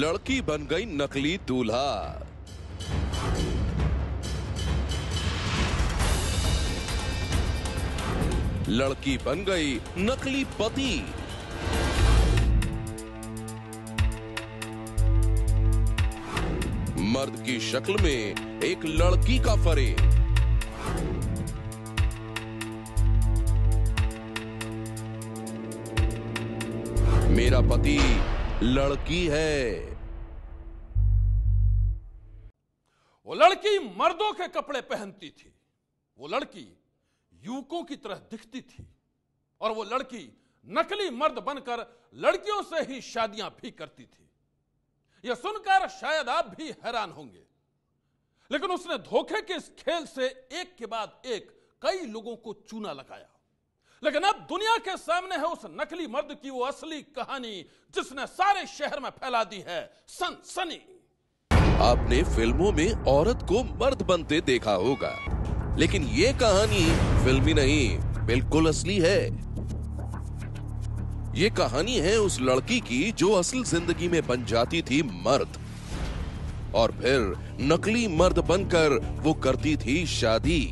लड़की बन गई नकली दूल्हा। लड़की बन गई नकली पति। मर्द की शक्ल में एक लड़की का फरेब। मेरा पति लड़की है। वो लड़की मर्दों के कपड़े पहनती थी, वो लड़की युवकों की तरह दिखती थी और वो लड़की नकली मर्द बनकर लड़कियों से ही शादियां भी करती थी। यह सुनकर शायद आप भी हैरान होंगे, लेकिन उसने धोखे के इस खेल से एक के बाद एक कई लोगों को चूना लगाया। लेकिन अब दुनिया के सामने है उस नकली मर्द की वो असली कहानी जिसने सारे शहर में फैला दी है सनसनी। आपने फिल्मों में औरत को मर्द बनते देखा होगा, लेकिन ये कहानी फिल्मी नहीं, बिल्कुल असली है। ये कहानी है उस लड़की की जो असल जिंदगी में बन जाती थी मर्द और फिर नकली मर्द बनकर वो करती थी शादी।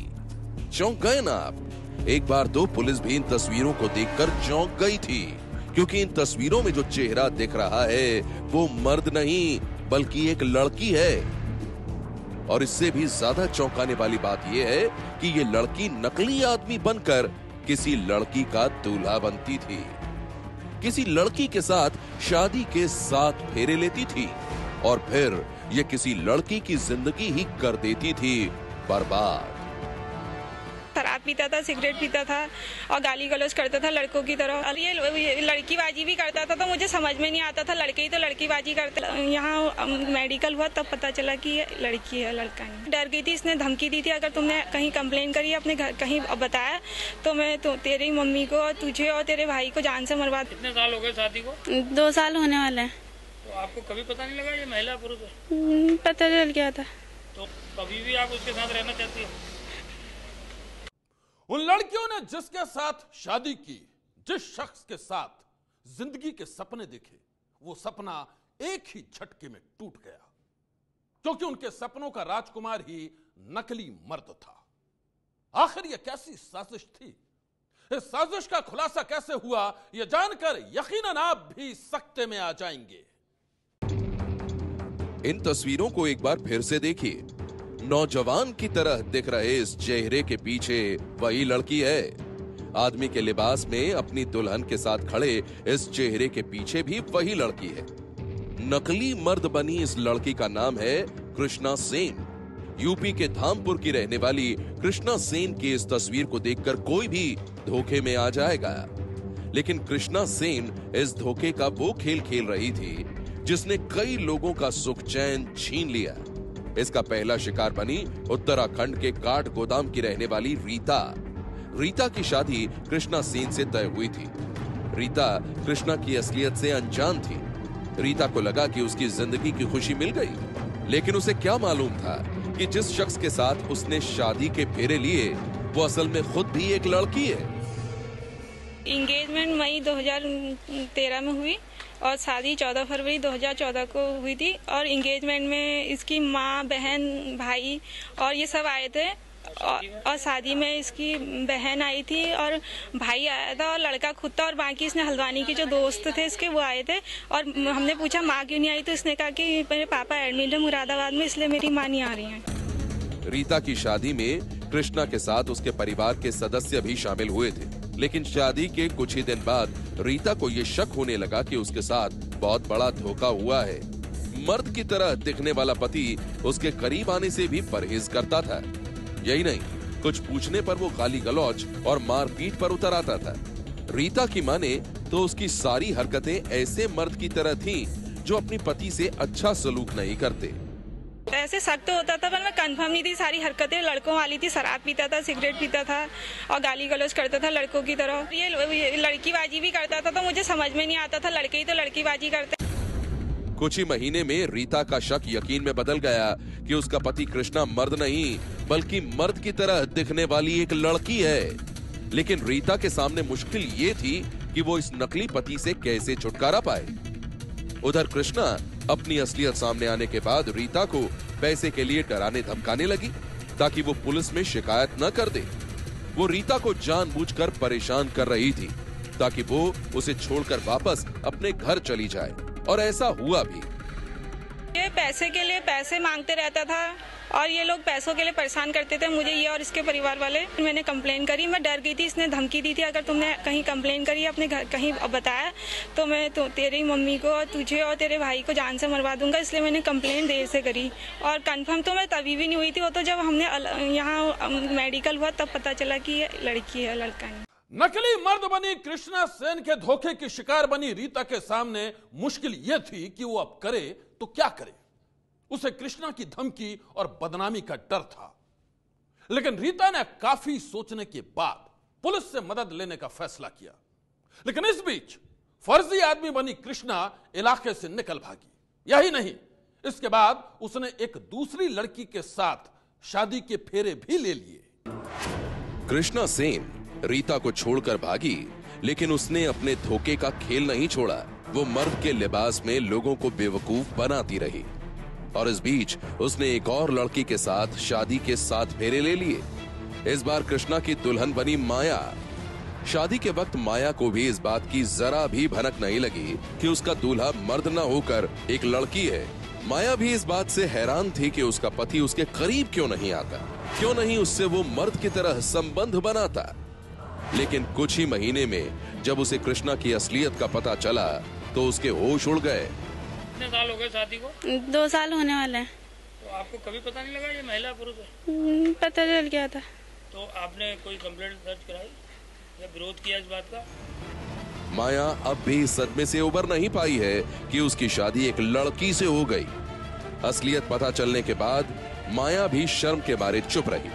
चौंक गए ना आप? एक बार तो पुलिस भी इन तस्वीरों को देखकर चौंक गई थी, क्योंकि इन तस्वीरों में जो चेहरा दिख रहा है वो मर्द नहीं बल्कि एक लड़की है। और इससे भी ज्यादा चौंकाने वाली बात यह है कि ये लड़की नकली आदमी बनकर किसी लड़की का दूल्हा बनती थी, किसी लड़की के साथ शादी के 7 फेरे लेती थी और फिर ये किसी लड़की की जिंदगी ही कर देती थी बर्बाद। शराब पीता था, सिगरेट पीता था और गाली गलौज करता था लड़कों की तरह। और ये लड़कीबाजी भी करता था, तो मुझे समझ में नहीं आता था लड़के ही तो लड़कीबाजी करते। यहाँ मेडिकल हुआ तब पता चला कि ये लड़की है, लड़का नहीं। डर गई थी, इसने धमकी दी थी अगर तुमने कहीं कंप्लेन करी अपने घर कहीं बताया तो मैं तेरी मम्मी को और तुझे और तेरे भाई को जान से मरवा। कितने साल हो गए शादी को? 2 साल होने वाले हैं। तो आपको कभी पता नहीं लगा ये महिला पुरुष है? पता चल गया था। तो कभी भी आप उसके साथ रहना चाहती है? उन लड़कियों ने जिसके साथ शादी की, जिस शख्स के साथ जिंदगी के सपने देखे, वो सपना एक ही झटके में टूट गया, क्योंकि उनके सपनों का राजकुमार ही नकली मर्द था। आखिर यह कैसी साजिश थी? इस साजिश का खुलासा कैसे हुआ, यह जानकर यकीनन आप भी सकते में आ जाएंगे। इन तस्वीरों को एक बार फिर से देखिए। नौजवान की तरह दिख रहे इस चेहरे के पीछे वही लड़की है। आदमी के लिबास में अपनी दुल्हन के साथ खड़े इस चेहरे के पीछे भी वही लड़की है। नकली मर्द बनी इस लड़की का नाम है कृष्णा सेन। यूपी के धामपुर की रहने वाली कृष्णा सेन की इस तस्वीर को देखकर कोई भी धोखे में आ जाएगा, लेकिन कृष्णा सेन इस धोखे का वो खेल खेल रही थी जिसने कई लोगों का सुख चैन छीन लिया। इसका पहला शिकार बनी उत्तराखंड के काठ गोदाम की रहने वाली रीता। रीता की शादी कृष्णा सेन से तय हुई थी। रीता कृष्णा की असलियत से अनजान थी। रीता को लगा कि उसकी जिंदगी की खुशी मिल गई, लेकिन उसे क्या मालूम था कि जिस शख्स के साथ उसने शादी के फेरे लिए वो असल में खुद भी एक लड़की है। एंगेजमेंट मई 2013 में हुई और शादी 14 फरवरी 2014 को हुई थी। और एंगेजमेंट में इसकी माँ, बहन, भाई और ये सब आए थे। और शादी में इसकी बहन आई थी और भाई आया था और लड़का खुद था और बाकी इसने हल्द्वानी के जो दोस्त थे इसके वो आए थे। और हमने पूछा माँ क्यों नहीं आई, तो इसने कहा कि मेरे पापा एडमिट है मुरादाबाद में, इसलिए मेरी माँ नहीं आ रही है। रीता की शादी में कृष्णा के साथ उसके परिवार के सदस्य भी शामिल हुए थे, लेकिन शादी के कुछ ही दिन बाद रीता को यह शक होने लगा कि उसके साथ बहुत बड़ा धोखा हुआ है। मर्द की तरह दिखने वाला पति उसके करीब आने से भी परहेज करता था। यही नहीं, कुछ पूछने पर वो गाली गलौज और मारपीट पर उतर आता था। रीता की माने तो उसकी सारी हरकतें ऐसे मर्द की तरह थीं जो अपनी पति से अच्छा सलूक नहीं करते। ऐसे शक तो होता था पर मैं कंफर्म नहीं थी। सारी हरकतें लड़कों वाली थी। शराब पीता था, सिगरेट पीता था और गाली गलौज करता था लड़कों की तरह। ये लड़कीबाजी भी करता था, तो मुझे समझ में नहीं आता था लड़के ही तो लड़कीबाजी करते। कुछ ही महीने में रीता का शक यकीन में बदल गया कि उसका पति कृष्णा मर्द नहीं बल्कि मर्द की तरह दिखने वाली एक लड़की है। लेकिन रीता के सामने मुश्किल ये थी कि वो इस नकली पति से कैसे छुटकारा पाए। उधर कृष्णा अपनी असलियत सामने आने के बाद रीता को पैसे के लिए डराने धमकाने लगी ताकि वो पुलिस में शिकायत न कर दे। वो रीता को जानबूझकर परेशान कर रही थी ताकि वो उसे छोड़कर वापस अपने घर चली जाए, और ऐसा हुआ भी। ये पैसे के लिए पैसे मांगते रहता था और ये लोग पैसों के लिए परेशान करते थे मुझे, ये और इसके परिवार वाले। मैंने कंप्लेन करी, मैं डर गई थी, इसने धमकी दी थी अगर तुमने कहीं कंप्लेन करी अपने घर कहीं बताया तो मैं तेरी मम्मी को और तुझे और तेरे भाई को जान से मरवा दूंगा, इसलिए मैंने कंप्लेन देर से करी। और कंफर्म तो मैं तभी भी नहीं हुई थी, वो तो जब हमने यहाँ मेडिकल हुआ तब पता चला कि ये लड़की है, लड़का नहीं। नकली मर्द बनी कृष्णा सेन के धोखे की शिकार बनी रीता के सामने मुश्किल यह थी कि वो अब करे तो क्या करे। उसे कृष्णा की धमकी और बदनामी का डर था, लेकिन रीता ने काफी सोचने के बाद पुलिस से मदद लेने का फैसला किया। लेकिन इस बीच फर्जी आदमी बनी कृष्णा इलाके से निकल भागी। यही नहीं, इसके बाद उसने एक दूसरी लड़की के साथ शादी के फेरे भी ले लिए। कृष्णा सेन रीता को छोड़कर भागी, लेकिन उसने अपने धोखे का खेल नहीं छोड़ा। वो मर्द के लिबास में लोगों को बेवकूफ बनाती रही, और इस बीच उसने एक और लड़की के साथ शादी के 7 फेरे ले लिए। इस बार कृष्णा की दुल्हन बनी माया। शादी के वक्त माया को भी इस बात की जरा भी भनक नहीं लगी कि उसका दूल्हा मर्द न होकर एक लड़की है। माया भी इस बात से हैरान थी कि उसका पति उसके करीब क्यों नहीं आता, क्यों नहीं उससे वो मर्द की तरह संबंध बनाता। लेकिन कुछ ही महीने में जब उसे कृष्णा की असलियत का पता चला तो उसके होश उड़ गए। कितने साल हो गए शादी को? 2 साल होने वाले हैं। तो आपको कभी पता नहीं लगा ये महिला पुरुष है? पता चल गया था। तो आपने कोई कंप्लेंट दर्ज कराई या विरोध किया इस बात का? माया अब भी इस सदमे से उबर नहीं पाई है कि उसकी शादी एक लड़की से हो गई। असलियत पता चलने के बाद माया भी शर्म के मारे चुप रही।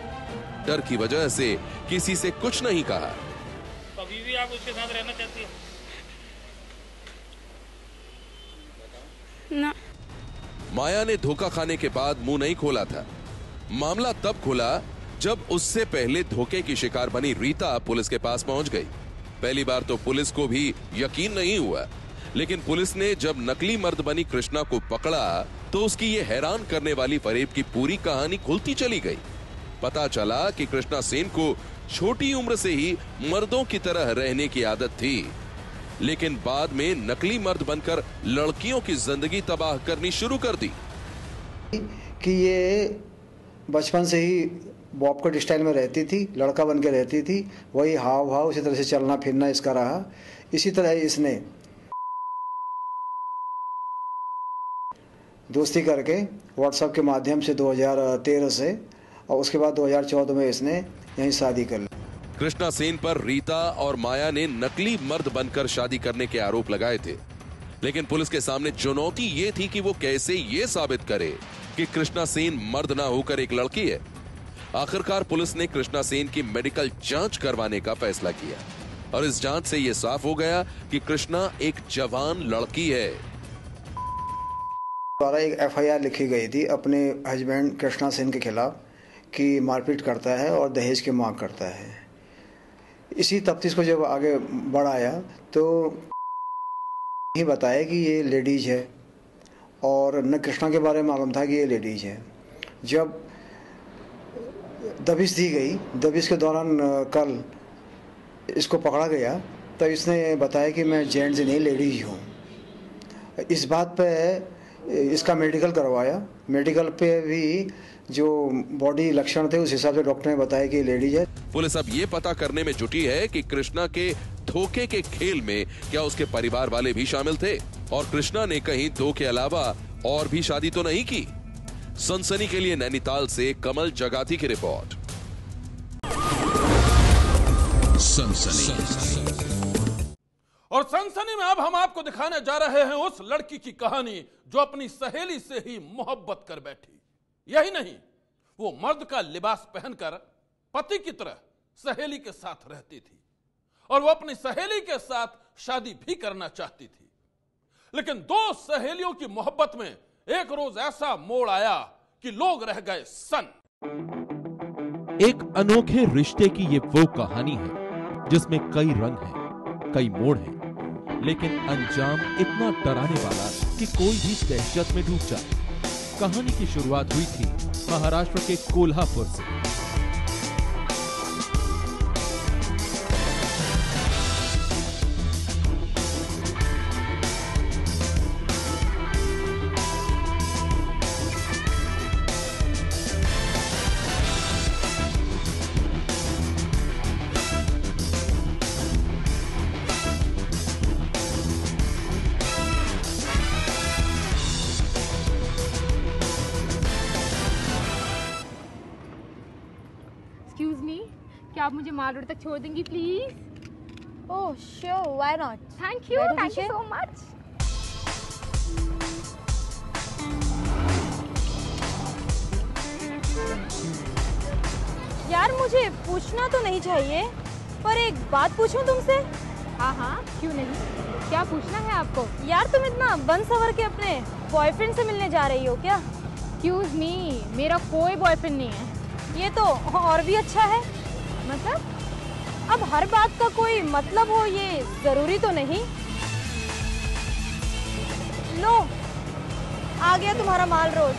डर की वजह से किसी से कुछ नहीं कहा। अभी भी आप उसके साथ रहना चाहती हो? ना। माया ने धोखा खाने के बाद मुंह नहीं खोला था। मामला तब खुला जब उससे पहले धोखे की शिकार बनी रीता पुलिस के पास पहुंच गई। पहली बार तो पुलिस को भी यकीन नहीं हुआ, लेकिन पुलिस ने जब नकली मर्द बनी कृष्णा को पकड़ा तो उसकी ये हैरान करने वाली फरेब की पूरी कहानी खुलती चली गई। पता चला कि कृष्णा सेन को छोटी उम्र से ही मर्दों की तरह रहने की आदत थी, लेकिन बाद में नकली मर्द बनकर लड़कियों की जिंदगी तबाह करनी शुरू कर दी। कि ये बचपन से ही बॉबकट स्टाइल में रहती थी, लड़का बन के रहती थी, वही हाव भाव उसी तरह से चलना फिरना इसका रहा। इसी तरह इसने दोस्ती करके व्हाट्सएप के माध्यम से 2013 से, और उसके बाद 2014 में इसने यहीं शादी कर ली। कृष्णा सेन पर रीता और माया ने नकली मर्द बनकर शादी करने के आरोप लगाए थे, लेकिन पुलिस के सामने चुनौती ये थी कि वो कैसे ये साबित करे कि कृष्णा सेन मर्द ना होकर एक लड़की है। आखिरकार पुलिस ने कृष्णा सेन की मेडिकल जांच करवाने का फैसला किया, और इस जांच से यह साफ हो गया कि कृष्णा एक जवान लड़की है। द्वारा एक FIR लिखी गई थी अपने हस्बैंड कृष्णा सेन के खिलाफ कि मारपीट करता है और दहेज की मांग करता है। इसी तफ्तीश को जब आगे बढ़ाया तो ही बताया कि ये लेडीज है, और न कृष्णा के बारे में मालूम था कि ये लेडीज है। जब दबिश दी गई, दबिश के दौरान कल इसको पकड़ा गया तो इसने बताया कि मैं जेंट्स नहीं लेडीज हूँ। इस बात पे इसका मेडिकल करवाया। मेडिकल पे भी जो बॉडी लक्षण थे उस हिसाब से डॉक्टर ने बताया कि लेडीज है। पुलिस अब ये पता करने में जुटी है कि कृष्णा के धोखे के खेल में क्या उसके परिवार वाले भी शामिल थे, और कृष्णा ने कहीं 2 के अलावा और भी शादी तो नहीं की। सनसनी के लिए नैनीताल से कमल जगाती की रिपोर्ट। सनसनी। और सनसनी में अब हम आपको दिखाने जा रहे हैं उस लड़की की कहानी जो अपनी सहेली से ही मोहब्बत कर बैठी। यही नहीं, वो मर्द का लिबास पहनकर पति की तरह सहेली के साथ रहती थी, और वो अपनी सहेली के साथ शादी भी करना चाहती थी। लेकिन 2 सहेलियों की मोहब्बत में एक रोज ऐसा मोड़ आया कि लोग रह गए सन। एक अनोखे रिश्ते की ये वो कहानी है जिसमें कई रंग हैं, कई मोड़ हैं, लेकिन अंजाम इतना डराने वाला कि कोई भी दहशत में डूब जाए। कहानी की शुरुआत हुई थी महाराष्ट्र के कोल्हापुर से। एक्सक्यूज मी, क्या आप मुझे माल रोड तक छोड़ देंगी please? Oh sure, why not. Thank you so much. यार मुझे पूछना तो नहीं चाहिए, पर एक बात पूछूं तुमसे? हाँ हाँ, क्यों नहीं, क्या पूछना है आपको? यार तुम इतना बन सवर के अपने बॉयफ्रेंड से मिलने जा रही हो क्या? एक्सक्यूज मी, मेरा कोई बॉयफ्रेंड नहीं है। ये तो और भी अच्छा है। मतलब? अब हर बात का कोई मतलब हो ये जरूरी तो नहीं। लो, आ गया तुम्हारा माल रोड।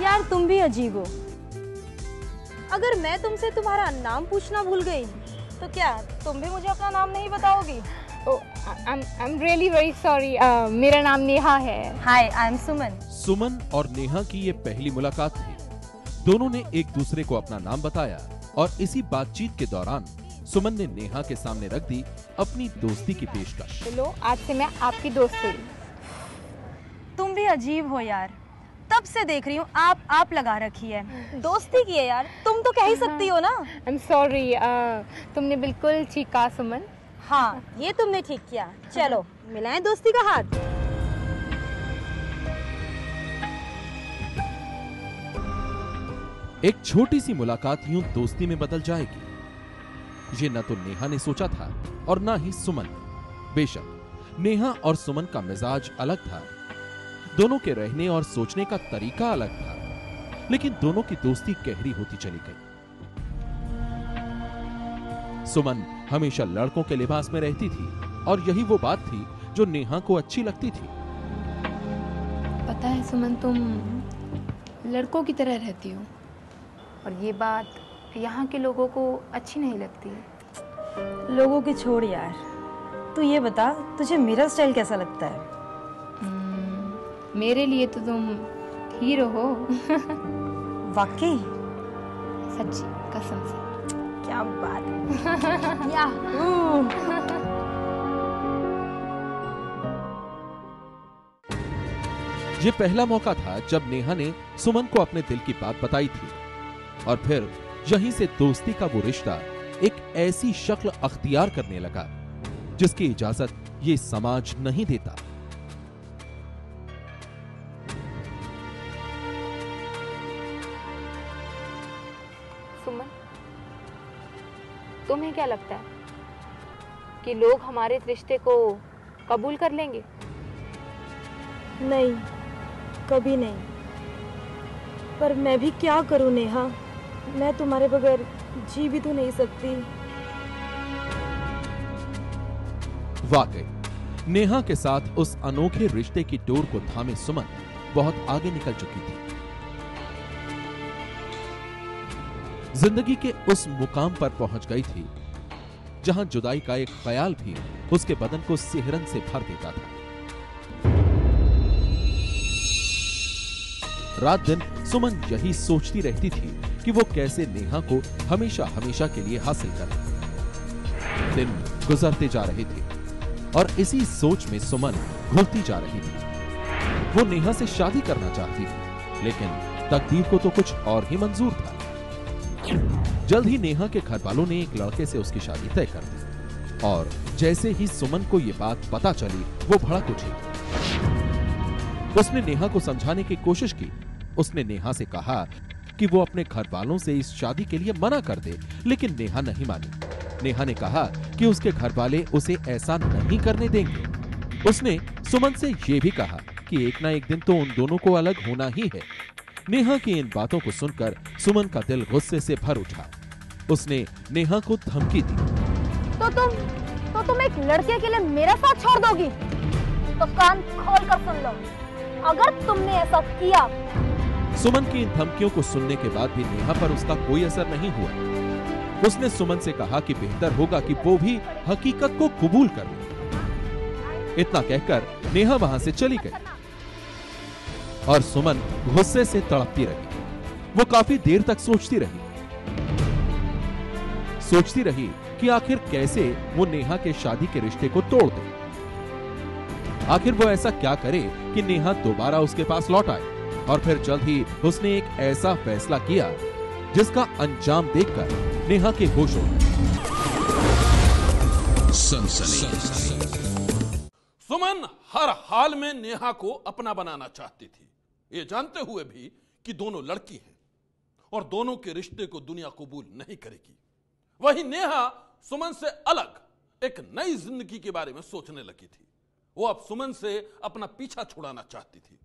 यार तुम भी अजीब हो। अगर मैं तुमसे तुम्हारा नाम पूछना भूल गई तो क्या तुम भी मुझे अपना नाम नहीं बताओगी? I am really very sorry, मेरा नाम नेहा है। हाय, आई एम सुमन। सुमन और नेहा की ये पहली मुलाकात थी। दोनों ने एक दूसरे को अपना नाम बताया और इसी बातचीत के दौरान सुमन ने नेहा के सामने रख दी अपनी दोस्ती की पेशकश। लो, आज से मैं आपकी दोस्त हुई। तुम भी अजीब हो यार, तब से देख रही हूँ आप लगा रखी है। दोस्ती की है यार, तुम तो कह ही सकती हो ना। आई एम सॉरी, तुमने बिल्कुल ठीक कहा सुमन। हाँ, ये तुमने ठीक किया। चलो मिलाएं दोस्ती का हाथ। एक छोटी सी मुलाकात यूं दोस्ती में बदल जाएगी, ये न तो नेहा ने सोचा था और न ही सुमन ने। बेशक नेहा और सुमन का मिजाज अलग था, दोनों के रहने और सोचने का तरीका अलग था, लेकिन दोनों की दोस्ती गहरी होती चली गई। सुमन हमेशा लड़कों के लिबास में रहती थी और यही वो बात थी जो नेहा को अच्छी लगती थी। पता है सुमन, तुम लड़कों की तरह रहती हो और ये बात यहाँ के लोगों को अच्छी नहीं लगती। लोगों की छोड़ यार, तू ये बता तुझे मेरा स्टाइल कैसा लगता है? मेरे लिए तो तुम हीरो हो। वाकई? सच्ची कसम से। क्या बात है। याहू। ये पहला मौका था जब नेहा ने सुमन को अपने दिल की बात बताई थी और फिर यहीं से दोस्ती का वो रिश्ता एक ऐसी शक्ल अख्तियार करने लगा जिसकी इजाजत ये समाज नहीं देता। सुमन, तुम्हें क्या लगता है कि लोग हमारे रिश्ते को कबूल कर लेंगे? नहीं, कभी नहीं। पर मैं भी क्या करूं नेहा, मैं तुम्हारे बगैर जी भी तो नहीं सकती। वाकई नेहा के साथ उस अनोखे रिश्ते की डोर को थामे सुमन बहुत आगे निकल चुकी थी। जिंदगी के उस मुकाम पर पहुंच गई थी जहां जुदाई का एक ख्याल भी उसके बदन को सिहरन से भर देता था। रात दिन सुमन यही सोचती रहती थी कि वो कैसे नेहा को हमेशा हमेशा के लिए हासिल करे। दिन गुजरते जा रहे थे और इसी सोच में सुमन घुलती जा रही थी। वो नेहा से शादी करना चाहती थी, लेकिन तकदीर को तो कुछ और ही मंजूर था। जल्द ही नेहा के घर वालों ने एक लड़के से उसकी शादी तय कर दी और जैसे ही सुमन को ये बात पता चली वो भड़क उठी। उसने नेहा को समझाने की कोशिश की। उसने नेहा से कहा कि वो अपने घर वालों से इस शादी के लिए मना कर दे, लेकिन नेहा नहीं मानी। नेहा ने कहा कि उसके घर वाले उसे ऐसा नहीं करने देंगे। उसने सुमन से ये भी कहा कि एक ना एक दिन तो उन दोनों को अलग होना ही है। नेहा की इन बातों को सुनकर सुमन का दिल गुस्से से भर उठा। उसने नेहा को धमकी दी। तो तुम तो तुम एक लड़के के लिए मेरा साथ छोड़ दोगी? तो कान खोल कर सुन लो, अगर तुमने ऐसा किया। सुमन की इन धमकियों को सुनने के बाद भी नेहा पर उसका कोई असर नहीं हुआ। उसने सुमन से कहा कि बेहतर होगा कि वो भी हकीकत को कबूल कर ले। इतना कहकर नेहा वहां से चली गई और सुमन गुस्से से तड़पती रही। वो काफी देर तक सोचती रही कि आखिर कैसे वो नेहा के शादी के रिश्ते को तोड़ दे। आखिर वो ऐसा क्या करे कि नेहा दोबारा उसके पास लौट आए। और फिर जल्द ही उसने एक ऐसा फैसला किया जिसका अंजाम देखकर नेहा के होश उड़ गए। सुमन हर हाल में नेहा को अपना बनाना चाहती थी, ये जानते हुए भी कि दोनों लड़की हैं और दोनों के रिश्ते को दुनिया कबूल नहीं करेगी। वही नेहा सुमन से अलग एक नई जिंदगी के बारे में सोचने लगी थी। वो अब सुमन से अपना पीछा छुड़ाना चाहती थी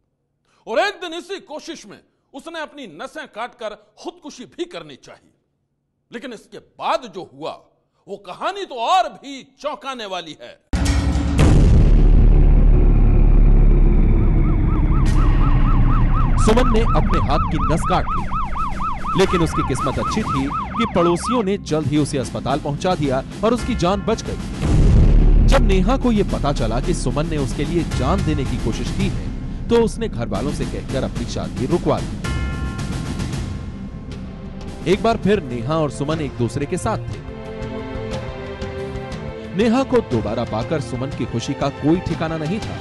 और एक दिन इसी कोशिश में उसने अपनी नसें काटकर खुदकुशी भी करनी चाहिए। लेकिन इसके बाद जो हुआ वो कहानी तो और भी चौंकाने वाली है। सुमन ने अपने हाथ की नस काट ली, लेकिन उसकी किस्मत अच्छी थी कि पड़ोसियों ने जल्द ही उसे अस्पताल पहुंचा दिया और उसकी जान बच गई। जब नेहा को यह पता चला कि सुमन ने उसके लिए जान देने की कोशिश की है, तो उसने घर वालों से कहकर अपनी शादी रुकवा दी। एक बार फिर नेहा और सुमन एक दूसरे के साथ थे। नेहा को दोबारा पाकर सुमन की खुशी का कोई ठिकाना नहीं था,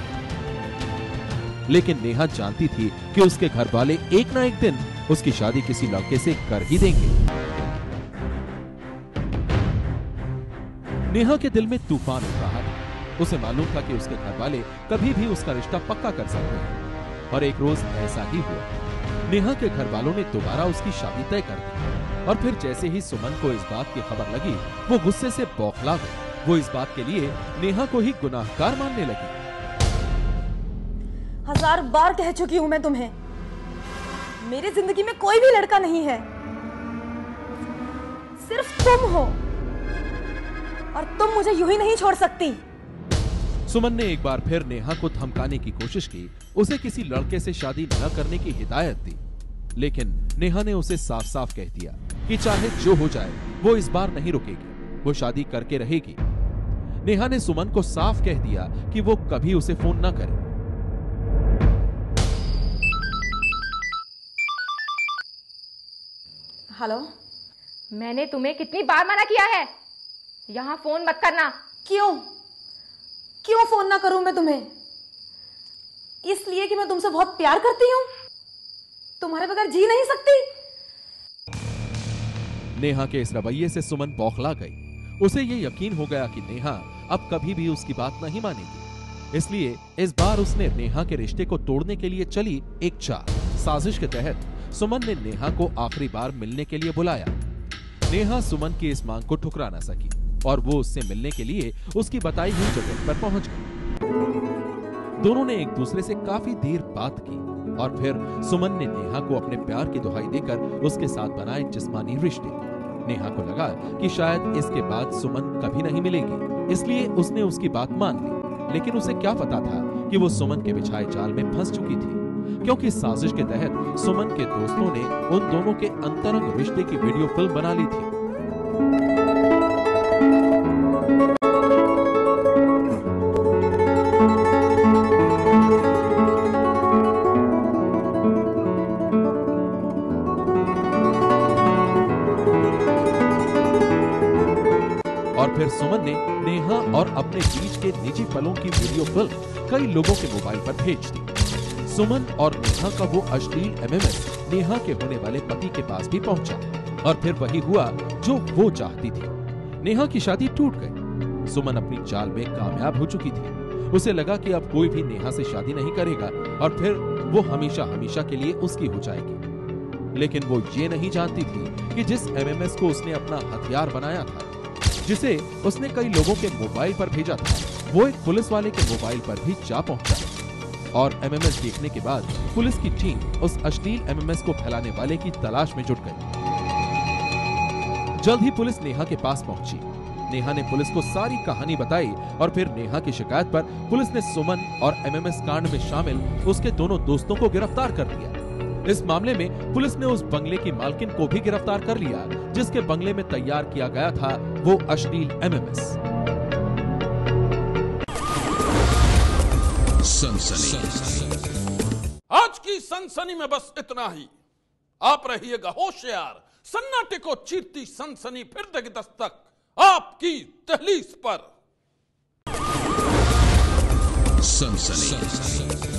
लेकिन नेहा जानती थी कि उसके घर वाले एक ना एक दिन उसकी शादी किसी लड़के से कर ही देंगे। नेहा के दिल में तूफान उठ रहा था। उसे मालूम था कि उसके घर वाले कभी भी उसका रिश्ता पक्का कर सकते हैं और एक रोज ऐसा ही हुआ। नेहा के घर वालों ने दोबारा उसकी शादी तय कर दी और फिर जैसे ही सुमन को इस बात की खबर लगी, वो गुस्से से बौखला गई। वो इस बात के लिए नेहा को ही गुनाहगार मानने लगी। 1000 बार कह चुकी हूं मैं तुम्हें, मेरी जिंदगी में कोई भी लड़का नहीं है, सिर्फ तुम हो और तुम मुझे यूं ही नहीं छोड़ सकती। सुमन ने एक बार फिर नेहा को धमकाने की कोशिश की, उसे किसी लड़के से शादी न करने की हिदायत दी, लेकिन नेहा ने उसे साफ साफ कह दिया कि चाहे जो हो जाए वो इस बार नहीं रुकेगी, वो शादी करके रहेगी। नेहा ने सुमन को साफ कह दिया कि वो कभी उसे फोन न करे। हेलो, मैंने तुम्हें कितनी बार मना किया है, यहाँ फोन मत करना। क्यों फोन ना करूं मैं तुम्हें? इसलिए कि मैं तुमसे बहुत प्यार करती हूं, तुम्हारे बगैर जी नहीं सकती। नेहा के इस रवैये से सुमन बौखला गई। उसे ये यकीन हो गया कि नेहा अब कभी भी उसकी बात नहीं मानेगी। इसलिए इस बार उसने नेहा के रिश्ते को तोड़ने के लिए चली एक साजिश के तहत सुमन ने नेहा को आखिरी बार मिलने के लिए बुलाया। नेहा सुमन की इस मांग को ठुकरा न सकी और वो उससे मिलने के लिए उसकी बताई हुई जगह पर पहुंच गई। दोनों ने एक दूसरे से काफी देर बात की और फिर सुमन ने नेहा को अपने प्यार की दुहाई देकर उसके साथ बनाए जिस्मानी रिश्ते। नेहा को लगा कि शायद इसके बाद सुमन कभी नहीं मिलेगी, इसलिए उसने उसकी बात मान ली। लेकिन उसे क्या पता था कि वो सुमन के बिछाए जाल में फंस चुकी थी, क्योंकि साजिश के तहत सुमन के दोस्तों ने उन दोनों के अंतरंग रिश्ते की वीडियो फिल्म बना ली थी। और फिर सुमन ने नेहा और अपने बीच के निजी पलों की वीडियो फिल्म कई लोगों के मोबाइल पर भेज दी। सुमन और नेहा का वो अश्लील एमएमएस नेहा के होने वाले पति के पास भी पहुंचा और फिर वही हुआ जो वो चाहती थी। नेहा की शादी टूट गई। सुमन अपनी चाल में कामयाब हो चुकी थी। उसे लगा कि अब कोई भी नेहा से शादी नहीं करेगा और फिर वो हमेशा हमेशा के लिए उसकी हो जाएगी। लेकिन वो ये नहीं जानती थी कि जिस एमएमएस को उसने अपना हथियार बनाया था, जिसे उसने कई लोगों के मोबाइल पर भेजा था, वो एक पुलिस वाले के मोबाइल पर भी जा पहुंचा और एमएमएस देखने के बाद पुलिस की टीम उस अश्लील एमएमएस को फैलाने वाले की तलाश में जुट गई। जल्द ही पुलिस नेहा के पास पहुंची नेहा ने पुलिस को सारी कहानी बताई और फिर नेहा की शिकायत पर पुलिस ने सुमन और एमएमएस कांड में शामिल उसके दोनों दोस्तों को गिरफ्तार कर लिया। इस मामले में पुलिस ने उस बंगले की मालकिन को भी गिरफ्तार कर लिया जिसके बंगले में तैयार किया गया था वो अश्लील एमएमएस। आज की सनसनी में बस इतना ही। आप रहिएगा होशियार, सन्नाटे को चीरती सनसनी फिर देगी दस्तक आपकी दहलीज पर। सनसनी।